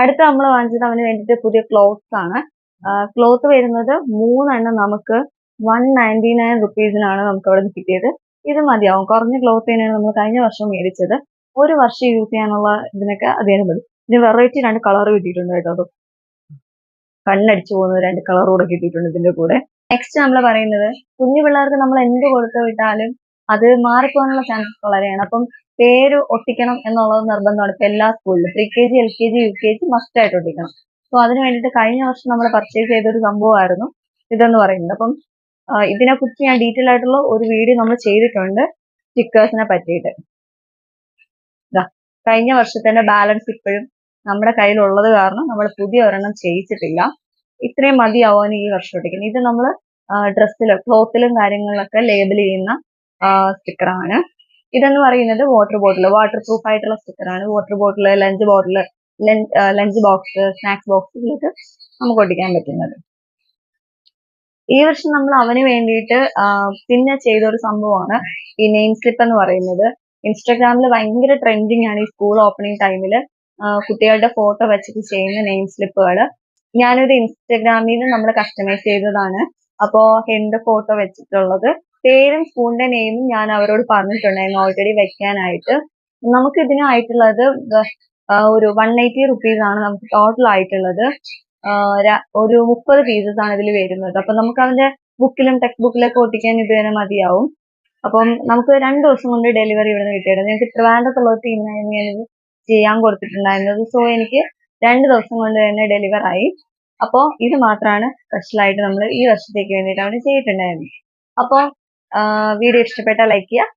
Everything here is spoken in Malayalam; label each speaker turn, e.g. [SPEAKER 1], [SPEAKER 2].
[SPEAKER 1] അടുത്ത നമ്മൾ വാങ്ങിച്ചത് അവന് വേണ്ടിയിട്ട് പുതിയ ക്ലോത്ത്സ് ആണ്. ക്ലോത്ത് വരുന്നത് 3 എണ്ണം നമുക്ക് 199 റുപ്പീസിനാണ് നമുക്ക് അവിടെ നിന്ന് കിട്ടിയത്. ഇത് മതിയാവും. കുറഞ്ഞ ക്ലോത്ത് തന്നെയാണ് നമ്മൾ കഴിഞ്ഞ വർഷം മേടിച്ചത്. ഒരു വർഷം യൂസ് ചെയ്യാനുള്ള ഇതിനൊക്കെ അതേ മതി. ഇതിന് വെറൈറ്റി 2 കളർ കിട്ടിയിട്ടുണ്ട് കേട്ടോ. അത് കണ്ണടിച്ചു പോകുന്ന 2 കളർ കൂടെ കിട്ടിയിട്ടുണ്ട് ഇതിന്റെ കൂടെ. നെക്സ്റ്റ് നമ്മൾ പറയുന്നത് കുഞ്ഞു പിള്ളേർക്ക് നമ്മൾ എന്ത് കൊടുത്തു വിട്ടാലും അത് മാറിപ്പോകാനുള്ള ചാൻസസ് വളരെയാണ്. അപ്പം പേര് ഒട്ടിക്കണം എന്നുള്ളത് നിർബന്ധമാണ് ഇപ്പൊ എല്ലാ സ്കൂളിലും. പ്രീ-KG, LKG, UKG മസ്റ്റ് ആയിട്ട് ഒട്ടിക്കണം. സോ അതിന് വേണ്ടിയിട്ട് കഴിഞ്ഞ വർഷം നമ്മൾ പർച്ചേസ് ചെയ്ത ഒരു സംഭവമായിരുന്നു ഇതെന്ന് പറയുന്നത്. അപ്പം ഇതിനെ കുറിച്ച് ഞാൻ ഡീറ്റെയിൽ ആയിട്ടുള്ള ഒരു വീഡിയോ നമ്മൾ ചെയ്തിട്ടുണ്ട് സ്റ്റിക്കേഴ്സിനെ പറ്റിയിട്ട്. കഴിഞ്ഞ വർഷത്തിന്റെ ബാലൻസ് ഇപ്പോഴും നമ്മുടെ കയ്യിലുള്ളത് കാരണം നമ്മൾ പുതിയ ഒരെണ്ണം ചെയ്യിച്ചിട്ടില്ല. ഇത്രയും മതിയാവാൻ ഈ വർഷം ഒട്ടിക്കുന്നത്. ഇത് നമ്മൾ ഡ്രസ്സിലും ക്ലോത്തിലും കാര്യങ്ങളിലൊക്കെ ലേബിൾ ചെയ്യുന്ന സ്റ്റിക്കറാണ്. ഇതെന്ന് പറയുന്നത് വാട്ടർ പ്രൂഫ് ആയിട്ടുള്ള സ്റ്റിക്കറാണ്. Water bottle, lunch box, snacks ബോക്സിലൊക്കെ നമുക്ക് ഒട്ടിക്കാൻ പറ്റുന്നത്. ഈ വർഷം നമ്മൾ അവന് വേണ്ടിയിട്ട് പിന്നെ ചെയ്ത ഒരു സംഭവമാണ് ഈ നെയിം സ്ലിപ്പ് എന്ന് പറയുന്നത്. ഇൻസ്റ്റാഗ്രാമിൽ ഭയങ്കര ട്രെൻഡിങ് ആണ് ഈ സ്കൂൾ ഓപ്പണിംഗ് ടൈമിൽ കുട്ടികളുടെ ഫോട്ടോ വെച്ചിട്ട് ചെയ്യുന്ന നെയിം സ്ലിപ്പുകൾ. ഞാനൊരു ഇൻസ്റ്റാഗ്രാമിൽ നിന്ന് നമ്മൾ കസ്റ്റമൈസ് ചെയ്തതാണ്. അപ്പോ എന്റെ ഫോട്ടോ വെച്ചിട്ടുള്ളത്, പേരും സ്കൂളിന്റെ നെയിമും ഞാൻ അവരോട് പറഞ്ഞിട്ടുണ്ടായിരുന്നു ഓൾറെഡി വെക്കാനായിട്ട്. നമുക്ക് ഇതിനായിട്ടുള്ളത് ഒരു 180 റുപ്പീസ് ആണ് നമുക്ക് ടോട്ടൽ ആയിട്ടുള്ളത്. ഒരു 30 പീസസ് ആണ് ഇതിൽ വരുന്നത്. അപ്പൊ നമുക്ക് അവന്റെ ബുക്കിലും ടെക്സ്റ്റ് ബുക്കിലൊക്കെ ഒട്ടിക്കാൻ ഇത് തന്നെ മതിയാവും. അപ്പം നമുക്ക് 2 ദിവസം കൊണ്ട് ഡെലിവറി ഇവിടെ നിന്ന് കിട്ടിയിരുന്നു. എനിക്ക് ട്രിവാൻഡ്രത്തുള്ള ടീമിനായിരുന്നു ഞാനിത് ചെയ്യാൻ കൊടുത്തിട്ടുണ്ടായിരുന്നത്. സോ എനിക്ക് 2 ദിവസം കൊണ്ട് തന്നെ ഡെലിവർ ആയി. അപ്പോൾ ഇത് മാത്രമാണ് സ്പെഷ്യൽ ആയിട്ട് നമ്മൾ ഈ വർഷത്തേക്ക് വേണ്ടിയിട്ട് അവിടെ ചെയ്തിട്ടുണ്ടായിരുന്നത്. അപ്പോൾ വീഡിയോ ഇഷ്ടപ്പെട്ടാൽ ലൈക്ക് ചെയ്യുക,